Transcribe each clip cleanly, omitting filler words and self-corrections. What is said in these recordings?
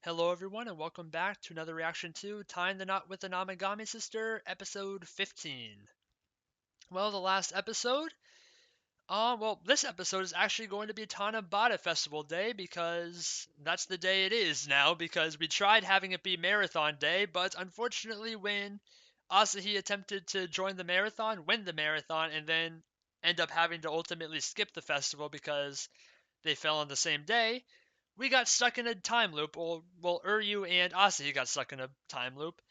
Hello everyone and welcome back to another reaction to Tying the Knot with an Amagami Sister, episode 15. Well, the last episode, this episode is actually going to be Tanabata Festival Day because that's the day it is now because we tried having it be Marathon Day, but unfortunately when Asahi attempted to join the marathon, win the marathon, and then end up having to ultimately skip the festival because they fell on the same day, we got stuck in a time loop. Well, Uryu and Asahi got stuck in a time loop,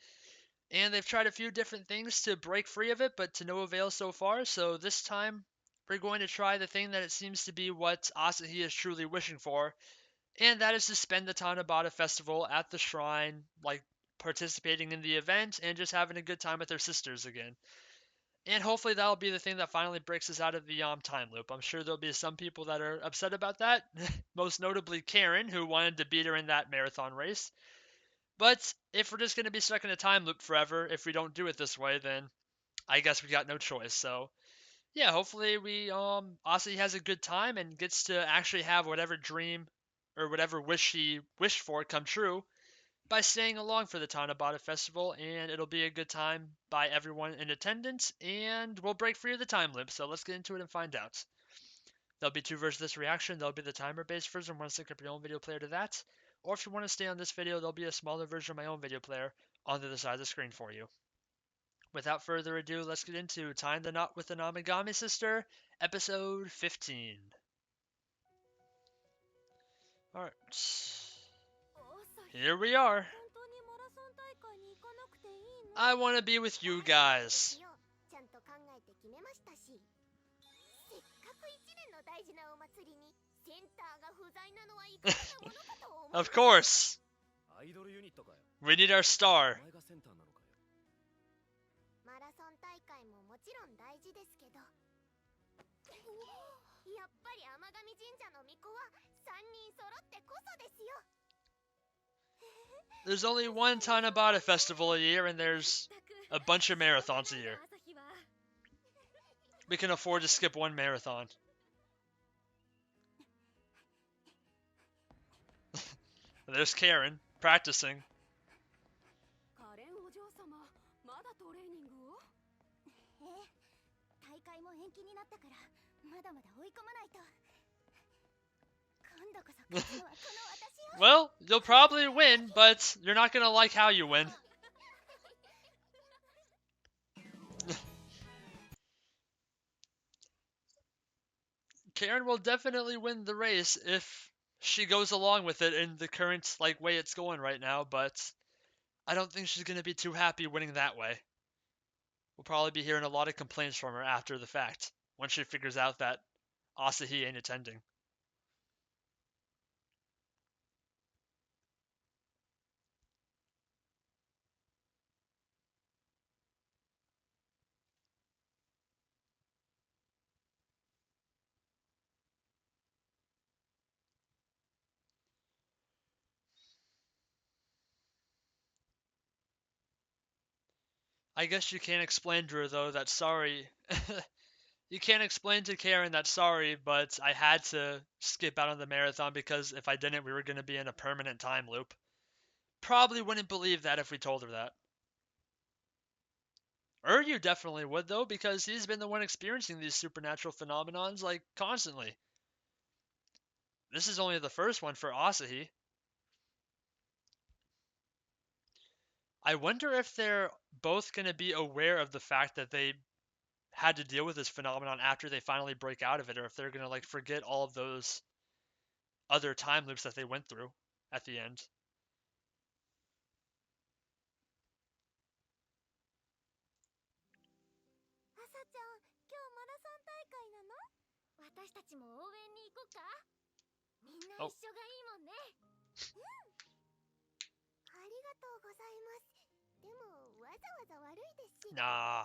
and they've tried a few different things to break free of it, but to no avail so far. So this time, we're going to try the thing that it seems to be what Asahi is truly wishing for, and that is to spend the Tanabata Festival at the shrine, like participating in the event and just having a good time with their sisters again. And hopefully that'll be the thing that finally breaks us out of the time loop. I'm sure there'll be some people that are upset about that, most notably Karen, who wanted to beat her in that marathon race. But if we're just going to be stuck in a time loop forever, if we don't do it this way, then I guess we got no choice. So yeah, hopefully Asahi has a good time and gets to actually have whatever dream or whatever wish he wished for come true by staying along for the Tanabata Festival, and it'll be a good time by everyone in attendance, and we'll break free of the time loop. So let's get into it and find out. There'll be two versions of this reaction. There'll be the timer-based version, want to sync up your own video player to that, or if you want to stay on this video, there'll be a smaller version of my own video player on the other side of the screen for you. Without further ado, let's get into Tying the Knot with an Amagami Sister, episode 15. Alright. Here we are. I want to be with you guys. Of course. We need our star. There's only one Tanabata festival a year, and there's a bunch of marathons a year. We can afford to skip one marathon. There's Karen, practicing. Well, you'll probably win, but you're not gonna like how you win. Karen will definitely win the race if she goes along with it in the current way it's going right now, but I don't think she's gonna be too happy winning that way. We'll probably be hearing a lot of complaints from her after the fact, once she figures out that Asahi ain't attending. I guess you can't explain to her, though, that sorry. You can't explain to Karen that sorry, but I had to skip out on the marathon because if I didn't, we were going to be in a permanent time loop. Probably wouldn't believe that if we told her that. Uryu definitely would, though, because he's been the one experiencing these supernatural phenomenons, constantly. This is only the first one for Asahi. I wonder if they're both going to be aware of the fact that they had to deal with this phenomenon after they finally break out of it, or if they're going to forget all of those other time loops that they went through at the end. Oh. Nah.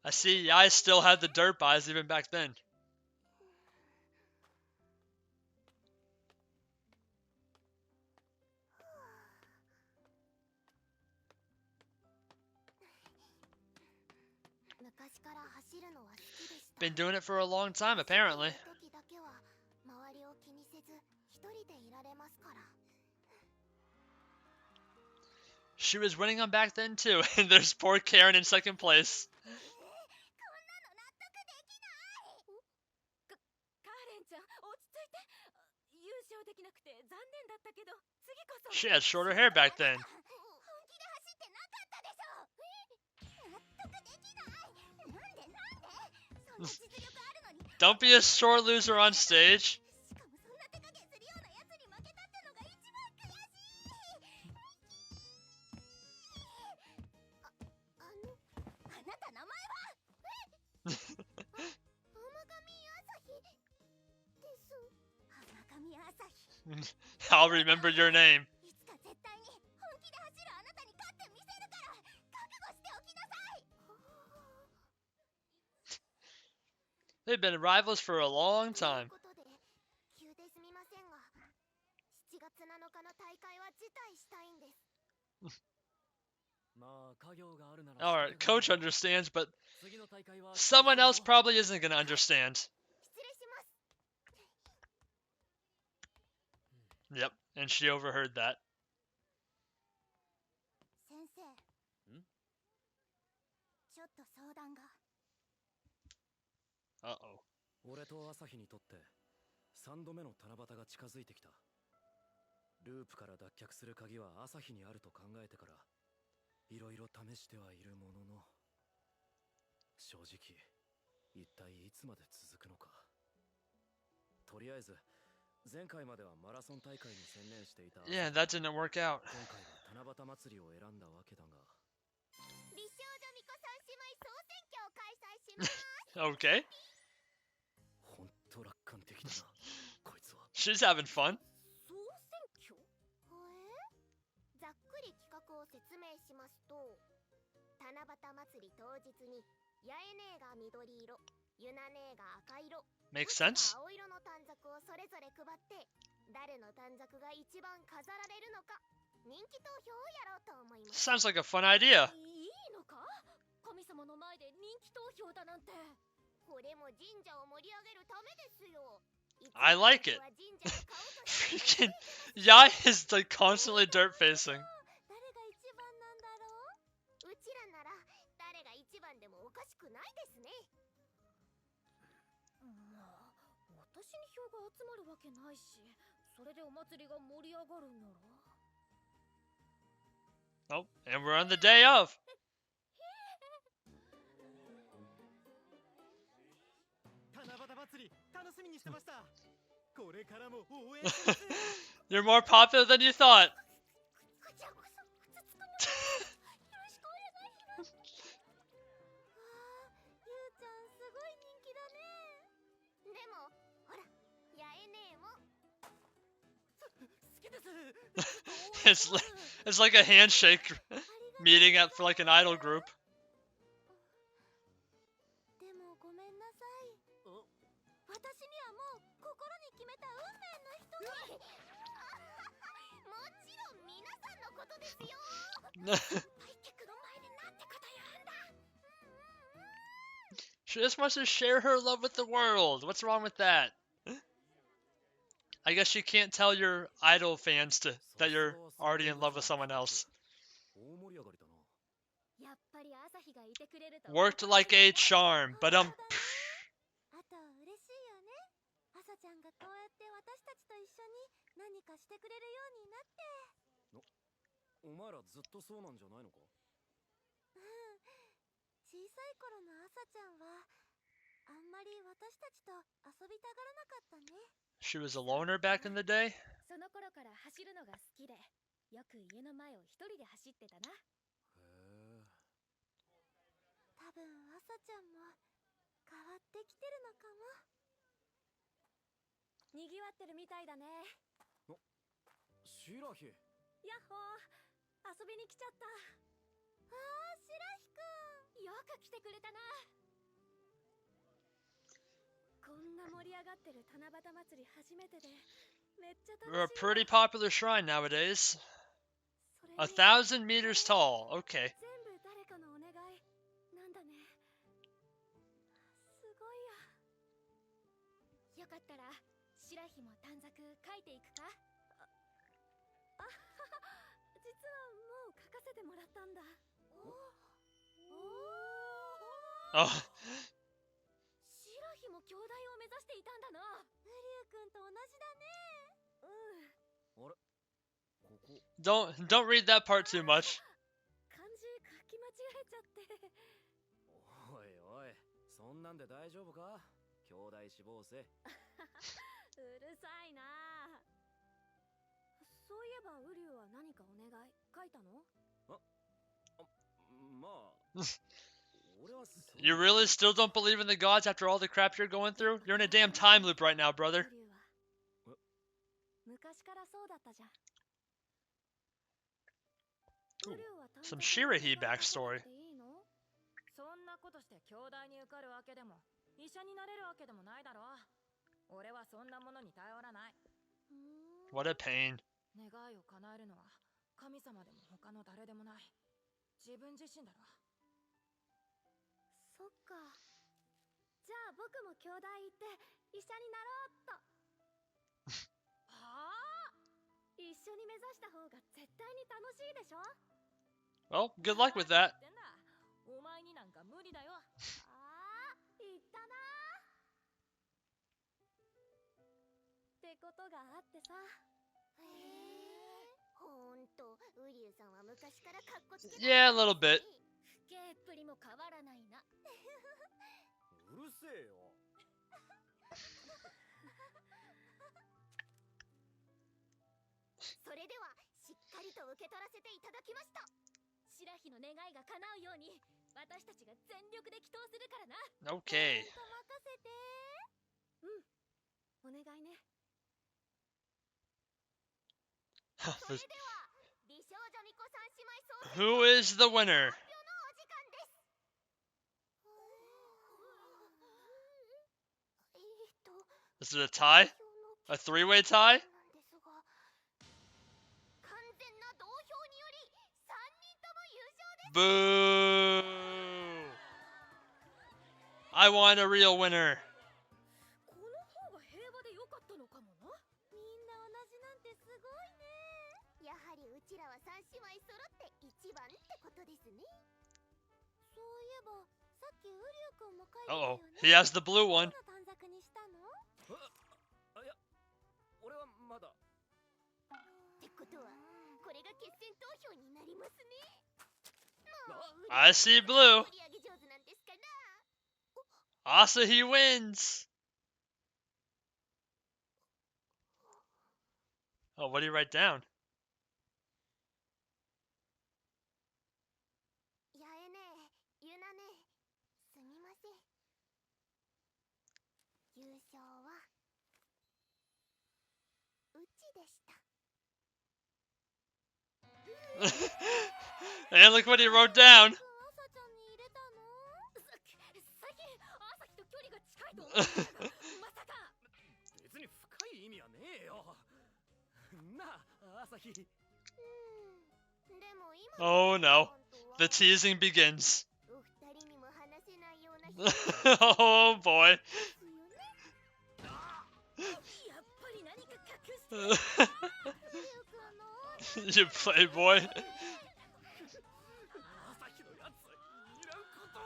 I see, I still had the dirt buys even back then. Been doing it for a long time, apparently. She was winning them back then too, and there's poor Karen in second place. She had shorter hair back then. Don't be a sore loser on stage. I'll remember your name. They've been rivals for a long time. Alright, coach understands, but someone else probably isn't going to understand. Yep, and she overheard that. Uh-oh. 俺と朝日にとって3度目の七夕が近づいてきた。ループから脱却する鍵は朝日にあると考えてからいろいろ試してはいるものの、正直一体いつまで続くのか。とりあえず前回まではマラソン大会に専念していた。Yeah, that didn't work out. 今回は七夕祭りを選んだわけだが。美少女巫女三姉妹総選挙を開催します。Okay. 本当楽観的だな、こいつは。She's having fun. 総選挙？ざっくり企画を説明しますと、七夕祭り当日に八重姉が緑色、ゆな姉が赤色、 Makes sense. 青色の短冊をそれぞれ配って、誰の短冊が一番飾られるのか人気投票をやろうと思います。 Sounds like a fun idea. いいのか？神様の前で人気投票だなんて。これも神社を盛り上げるためですよ。 I like it. Freaking Yai is like constantly dirt facing. 誰が一番なんだろう？うちらなら誰が一番でもおかしくないですね。まあ、私に票が集まるわけないし、それでお祭りが盛り上がるなら。 Oh, and we're on the day of. You're more popular than you thought. こちらこそ、ふつつかもよろしくお願いします。ゆうちゃんすごい人気だね。でも、ほら、八重姉も好きです。 It's like a handshake meeting at for like an idol group. でもごめんなさい。私にはもう心に決めた運命の人が。もちろん皆さんのことですよ。ハイテクの前でなんてこと言うんだ。 She just wants to share her love with the world. What's wrong with that? I guess you can't tell your idol fans that you're already in love with someone else. 大盛り上がりだな。やっぱり朝日がいてくれると Worked like a charm, but あと嬉しいよね。朝ちゃんがこうやって私たちと一緒に何かしてくれるようになって。お前らずっとそうなんじゃないのか？うん。小さい頃の朝ちゃんはあんまり私たちと遊びたがらなかったね。 she was a loner back in the day. その頃から走るのが好きで、よく家の前を一人で走ってたな。へえ。多分朝ちゃんも変わってきてるのかも。にぎわってるみたいだね。白ひ。やっほー、遊びに来ちゃった。あー、白ひくん、よく来てくれたな。こんな盛り上がってる七夕祭り初めてで、めっちゃ楽しい。 We're a pretty popular shrine nowadays. それに 1,000 meters tall. Okay. 全部誰かのお願いなんだね。すごいや。よかったら白ひも短冊書いていくか？実はもう書かせてもらったんだ。Oh. 白ひも兄弟を目指していたんだな。ウリュウ君と同じだね。あれここ Don't read that part too much. 漢字書き間違えちゃって。おいおい、そんなんで大丈夫か？兄弟志望生。うるさいな。そういえばウリュウは何かお願い書いたの？まあ俺は You really still don't believe in the gods after all the crap you're going through? You're in a damn time loop right now, brother. ウリュウは昔からそうだったじゃん。 Some Shirahi backstory. そんなことして兄弟に受かるわけでも医者になれるわけでもないだろう。俺はそんなものに頼らない。 What a pain. 願いを叶えるのは神様でも他の誰でもない。自分自身だろ。そっか。じゃあ僕も兄弟行って医者になろうっと。はあ？一緒に目指した方が絶対に楽しいでしょ？ Well, good luck with that. お前になんか無理だよ。ああ、言ったな。ってことがあってさ。ほんと、ウリュウさんは昔からカッコつけて Yeah, a little bit. 不敬っぷりも変わらないな。うるせえよ。それではしっかりと受け取らせていただきました。白ひの願いが叶うように私たちが全力で祈祷するからな。 Okay. 任せて。お願いね。それでは美少女巫女三姉妹総選 Who is the winner? 発表のお時間です。Is it a tie? A three-way tie? 完全な同票により3人とも優勝です。 Boo! I want a real winner. この方が平和でよかったのかもな。みんな同じなんてすごいね。やはりうちらは3姉妹揃って一番ってことですね。そういえばさっきウリュウ君も書いてたよ Uh-oh. ね。 He has the blue one. どんな短冊にしたの？いや、俺はまだ。ってことはこれが決選投票になりますね。 I see blue. 盛り上げ上手なんですかな。 Asahi wins. Oh, what do you write down? やえねえ、ゆなねえ、すみません。優勝はうちでした。 And look what he wrote down. 朝ちゃんに入れたの？最近朝日と距離が近いと思ってたがまさか。別に深い意味はねえよ。なあ、朝日。でも今 Oh no. The teasing begins. お二人にも話せないような日 Oh boy. ですよね。やっぱり何か隠してる。ウリュウ君の You playboy. 朝日のやつ、いらんことを。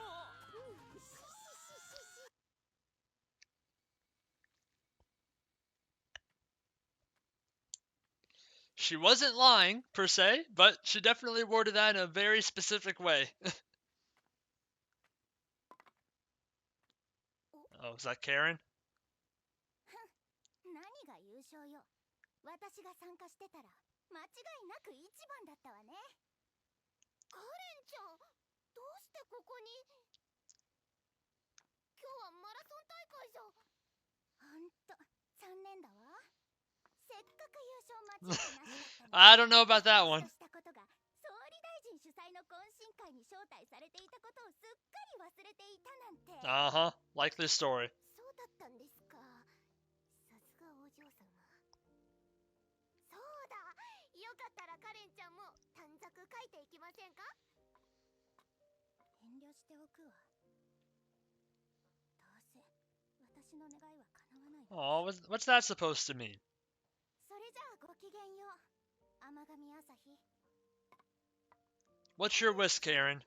She wasn't lying, per se, but she definitely worded that in a very specific way. Oh, is that Karen? 何が優勝よ。私が参加してたら間違いなく一番だったわね。カレンちゃん、どうしてここに？今日はマラソン大会じゃ。ほんと残念だわ。せっかく優勝間違いなしだったのに I don't know about that one. したことが総理大臣主催の懇親会に招待されていたことをすっかり忘れていたなんて。 Uh-huh. Likely story. そうだったんですか。さすがお嬢様。そうだ、よかったらカレンちゃんも短冊書いていきませんか？遠慮しておくわ。どうせ私の願いは叶わない Oh, what's that supposed to mean? それじゃあごきげんよう、甘神朝日。 What's your whisk, Karen?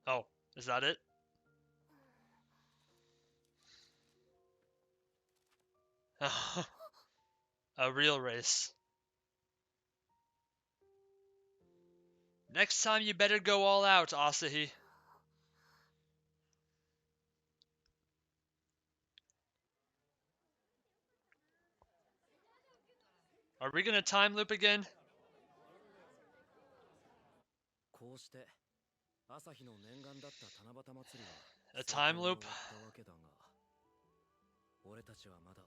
Oh, is that it? A real race. Next time you better go all out, Asahi. Are we gonna time loop again? こうして朝日の念願だった七夕祭りは A time 盛況に loop? 終わったわけだが、俺たちはまだ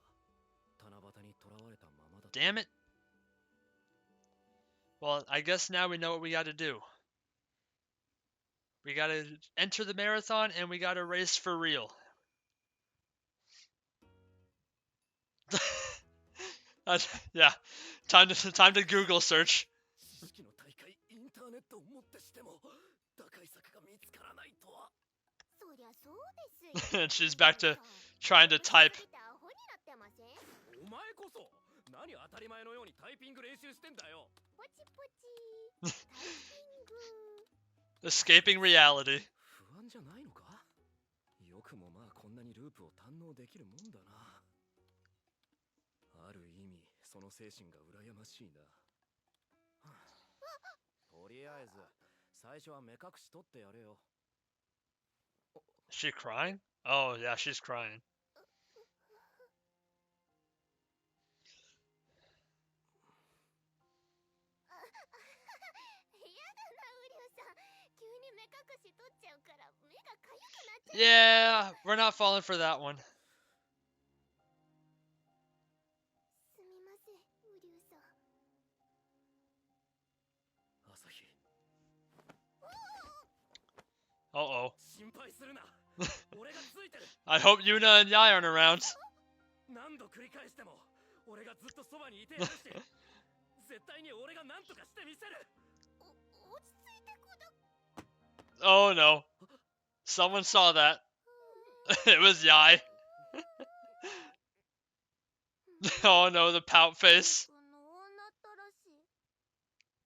七夕に囚われたままだった。 Damn it. Well, I guess now we know what we gotta do. We gotta enter the marathon and we gotta race for real. Yeah, time to Google search. 知識の大会インターネットをもってしても打開策が見つからないとは。そりゃそうですよ。 And she's back to trying to type. アホになってません？お前こそ何当たり前のようにタイピング練習してんだよ。ポチポチ。タイピング。 Escaping reality. 不安じゃないのか。よくもまあこんなにループを堪能できるもんだな。ある意味その精神が羨ましいな。とりあえず最初は目隠し取ってやれよ。 Is she crying? Oh, yeah, she's crying. やだな、ウリュウさん。急に目隠し取っちゃうから目がかゆくなっちゃう。 Yeah, we're not falling for that one. すみません、ウリュウさん。朝日。 Uh-oh. 心配するな。俺がついてる。 I hope Yuna and Yai aren't around. 何度繰り返しても俺がずっとそばにいてやるし、絶対に俺が何とかしてみせる。落ち着いてくだ。 Oh no. Someone saw that. It was Yai. Oh no, the pout face. 女ったらしい。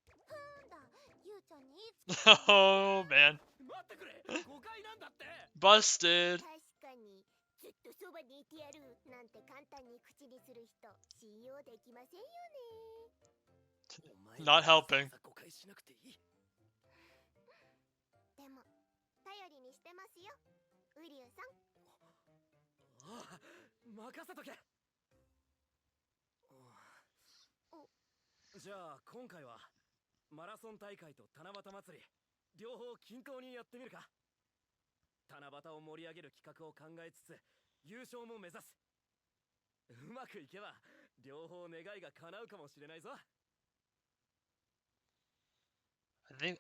ふんだ、ゆうちゃんにいつか。 Oh man. 待ってくれ、誤解なんだって。 Busted. 確かに、ずっとそばにいてやるなんて簡単に口にする人、信用できませんよね。 Not helping. 誤解しなくていい。でも、頼りにしてますよ、ウリュウさん。ああ、任せとけ。じゃあ今回はマラソン大会と七夕祭り両方均等にやってみるか。七夕を盛り上げる企画を考えつつ優勝も目指す。うまくいけば両方願いが叶うかもしれないぞ。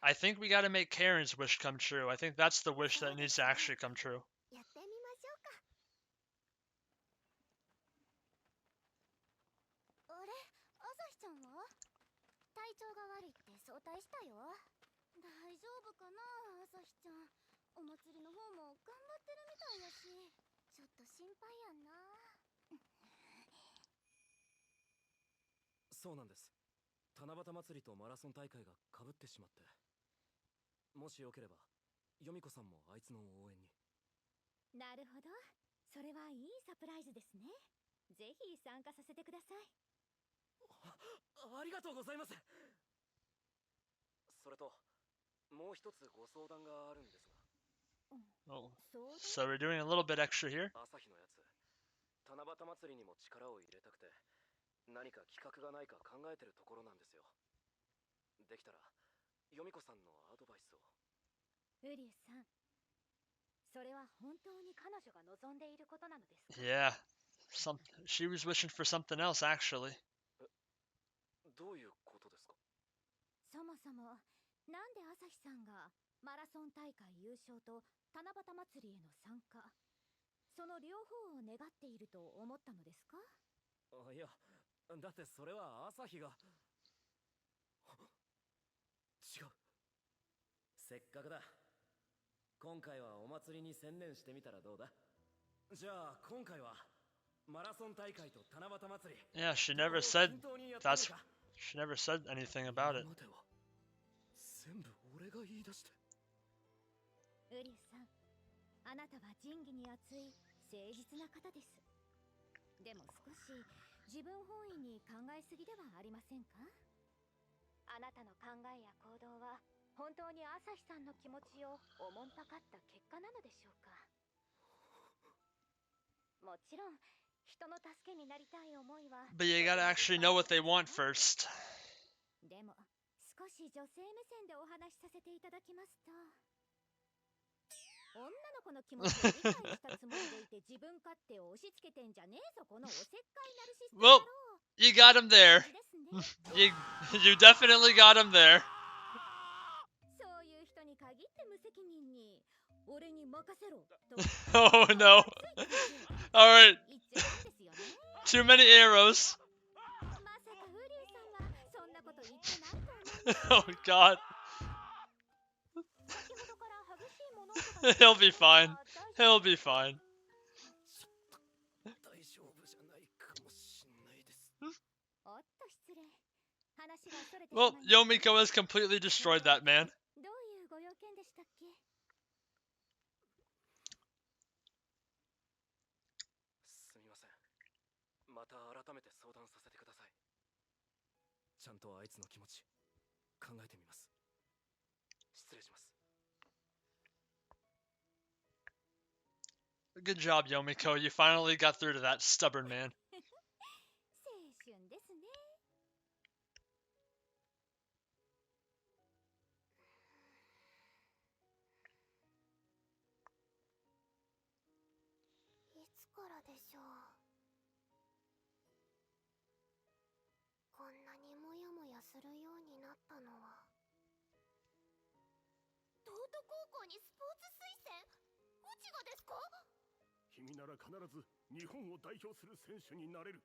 I think we gotta make Karen's wish come true. I think that's the wish that needs to actually come true. やってみましょうか。あれ、朝日ちゃんは？体調が悪いって早退したよ。大丈夫かな、朝日ちゃん。お祭りの方も頑張ってるみたいやし、ちょっと心配やんな。そうなんです。七夕祭りとマラソン大会がかぶってしまって。もしよければヨミ子さんもあいつの応援に。なるほど、それはいいサプライズですね。ぜひ参加させてください。 ありがとうございます。それともう一つご相談があるんですが。 Oh, so we're doing a little bit extra here. 朝日のやつ、七夕祭りにも力を入れたくて何か企画がないか考えてるところなんですよ。できたらヨミ子さんのアドバイスを。ウリュウさん、それは本当に彼女が望んでいることなのですか？ Yeah. She was wishing for something else, actually. どういうことですか？そもそも、なんで朝日さんがマラソン大会優勝と七夕祭りへの参加、その両方を願っていると思ったのですか？いや、だってそれは朝日が。違う。せっかくだ。今回はお祭りに専念してみたらどうだ？じゃあ今回はマラソン大会と七夕祭り Yeah, she 両 never 方 said 均等にやってみる that's. か She never said anything about 今 it. までは全部俺が言い出してウリュウさん、あなたは仁義に熱い誠実な方です。でも少し自分本位に考えすぎではありませんか？あなたの考えや行動は本当に朝日さんの気持ちをおもんぱかった結果なのでしょうか？もちろん人の助けになりたい思いは But you gotta actually know what they want first. でも少し女性目線でお話しさせていただきますと、女の子の気持ちを理解したつもりでいて自分勝手を押し付けてんじゃねえぞこのおせっかいナルシスト野 Well, 郎 you got him there. ですね。 You definitely got him there. そういう人に限って無責任に俺に任せろと Oh no. 言 Alright, っちゃうんですよね。 too many arrows. まさかウリュウさんはそんなこと言ってないと思うんです。 Oh god. 先ほどから激しい物音が He'll be fine. He'll be fine. 大丈夫じゃないかもしんないです おっと失礼。話がそれてしま Well, いました。 Yomiko has completely destroyed that man. どういうご用件でしたっけ？すみませんまた改めて相談させてくださいちゃんとあいつの気持ち考えてみます失礼します Good job, Yomiko. You finally got through to that stubborn man. 青春ですね。いつからでしょう。こんなにモヤモヤするようになったのは。東都高校にスポーツ推薦？うちがですか？君なら必ず日本を代表する選手になれる。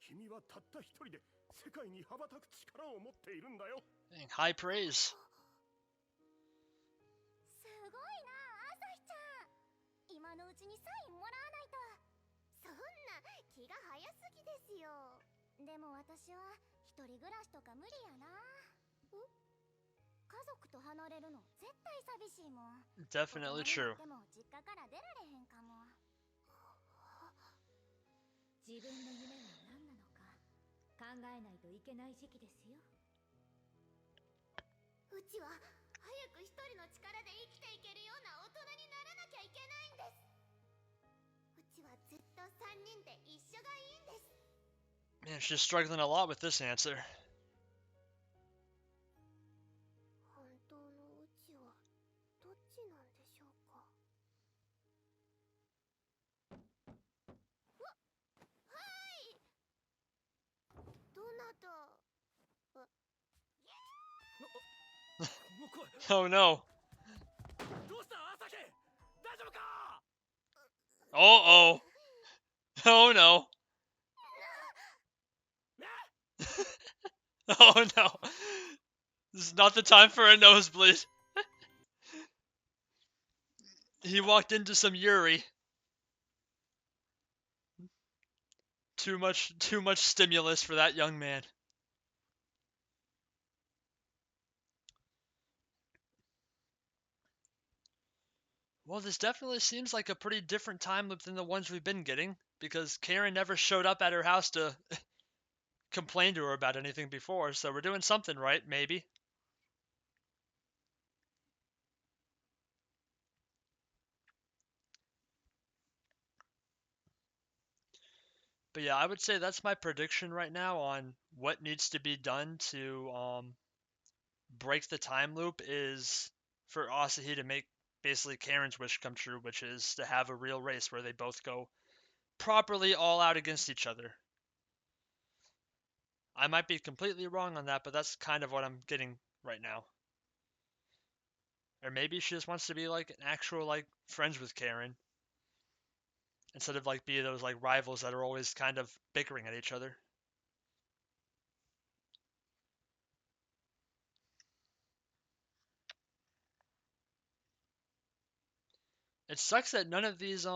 君はたった一人で世界に羽ばたく力を持っているんだよ。 High praise. すごいな、朝日ちゃん。今のうちにサインもらわないと。そんな気が早すぎですよ。でも私は一人暮らしとか無理やな。家族と離れるの絶対寂しいもん。 Definitely true. でも実家から出られへんかも。自分の夢は何なのか考えないといけない時期ですよ。うちは早く一人の力で生きていけるような大人にならなきゃいけないんです。うちはずっと3人で一緒がいいんです。 Man, she's struggling a lot with this answer. 本当のうちはどっちなんでしょうか。はいどなた？ この声 Oh no. どうした朝日大丈夫か Oh oh. Oh no. Oh no. This is not the time for a nosebleed. He walked into some Yuri. Too much stimulus for that young man. Well, this definitely seems like a pretty different time loop than the ones we've been getting, because Karen never showed up at her house to complain to her about anything before, so we're doing something right, maybe. But yeah, I would say that's my prediction right now on what needs to be done to break the time loop is for Asahi to make basically Karen's wish come true, which is to have a real race where they both go properly all out against each other. I might be completely wrong on that, but that's kind of what I'm getting right now. Or maybe she just wants to be like an actual like friends with Karen instead of like be those like rivals that are always kind of bickering at each other. It sucks that none of these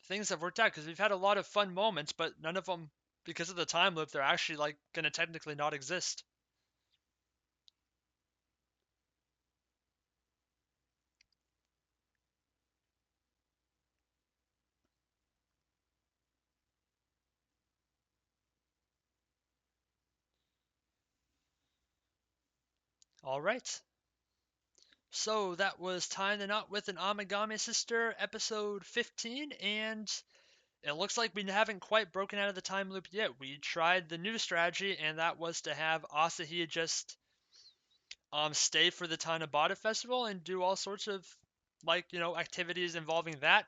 things have worked out because we've had a lot of fun moments, but none of them, because of the time loop, they're actually like gonna technically not exist. All right. So that was Tying the Knot with an Amagami Sister, episode 15, and it looks like we haven't quite broken out of the time loop yet. We tried the new strategy, and that was to have Asahi just stay for the Tanabata festival and do all sorts of activities involving that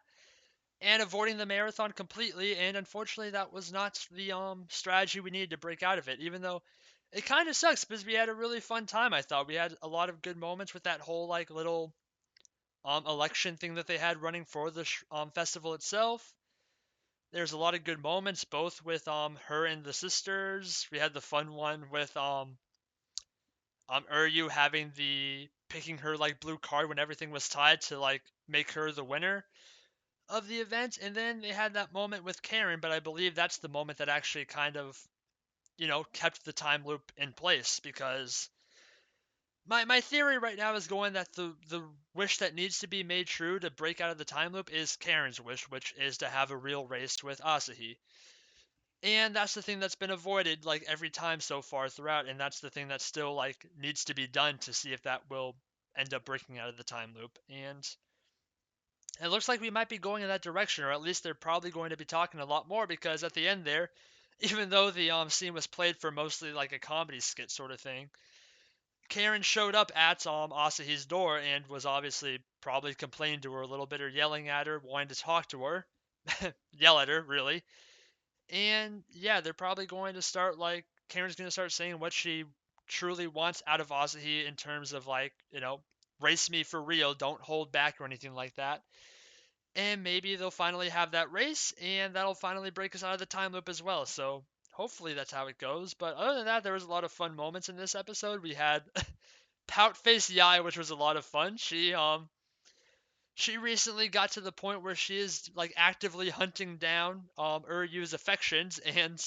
and avoiding the marathon completely. And unfortunately, that was not the strategy we needed to break out of it. Even though it kind of sucks because we had a really fun time. I thought we had a lot of good moments with that whole like little election thing that they had running for the festival itself. There's a lot of good moments, both with her and the sisters. We had the fun one with Uryu having the picking her like blue card when everything was tied to like make her the winner of the event. And then they had that moment with Karen, but I believe that's the moment that actually kind of, kept the time loop in place because my theory right now is going that the wish that needs to be made true to break out of the time loop is Karen's wish, which is to have a real race with Asahi. And that's the thing that's been avoided like every time so far throughout, and that's the thing that still like needs to be done to see if that will end up breaking out of the time loop. And it looks like we might be going in that direction, or at least they're probably going to be talking a lot more because at the end there, even though the scene was played for mostly like a comedy skit sort of thing, Karen showed up at Asahi's door and was obviously probably complaining to her a little bit or yelling at her, wanting to talk to her, yell at her really. And yeah, they're probably going to start like Karen's going to start saying what she truly wants out of Asahi in terms of like, race me for real, don't hold back or anything like that. And maybe they'll finally have that race and that'll finally break us out of the time loop as well. So hopefully that's how it goes. But other than that, there was a lot of fun moments in this episode. We had Pout Face Yai, which was a lot of fun. She recently got to the point where she is like actively hunting down Uryu's affections, and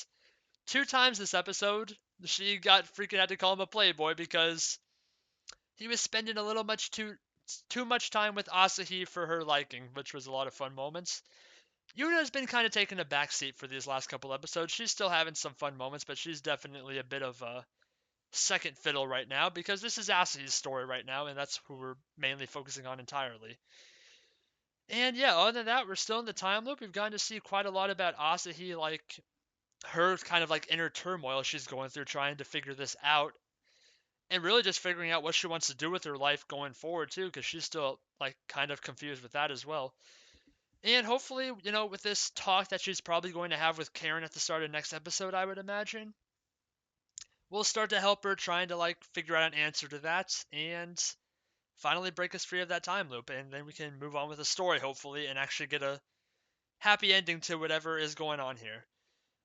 two times this episode she got freaking out to call him a playboy because he was spending a little much too much time with Asahi for her liking, which was a lot of fun moments. Yuna's been kind of taking a backseat for these last couple episodes. She's still having some fun moments, but she's definitely a bit of a second fiddle right now because this is Asahi's story right now, and that's who we're mainly focusing on entirely. And yeah, other than that, we're still in the time loop. We've gotten to see quite a lot about Asahi, like her kind of like inner turmoil she's going through trying to figure this out and really just figuring out what she wants to do with her life going forward too because she's still like kind of confused with that as well. And hopefully, with this talk that she's probably going to have with Karen at the start of next episode, I would imagine, we'll start to help her trying to like figure out an answer to that and finally break us free of that time loop, and then we can move on with the story hopefully and actually get a happy ending to whatever is going on here.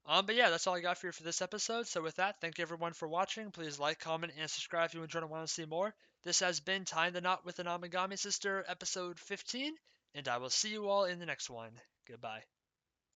But yeah, that's all I got for you for this episode. So with that, thank you everyone for watching. Please like, comment, and subscribe if you enjoyed and want to see more. This has been Tying the Knot with an Amagami Sister, episode 15, and I will see you all in the next one. Goodbye.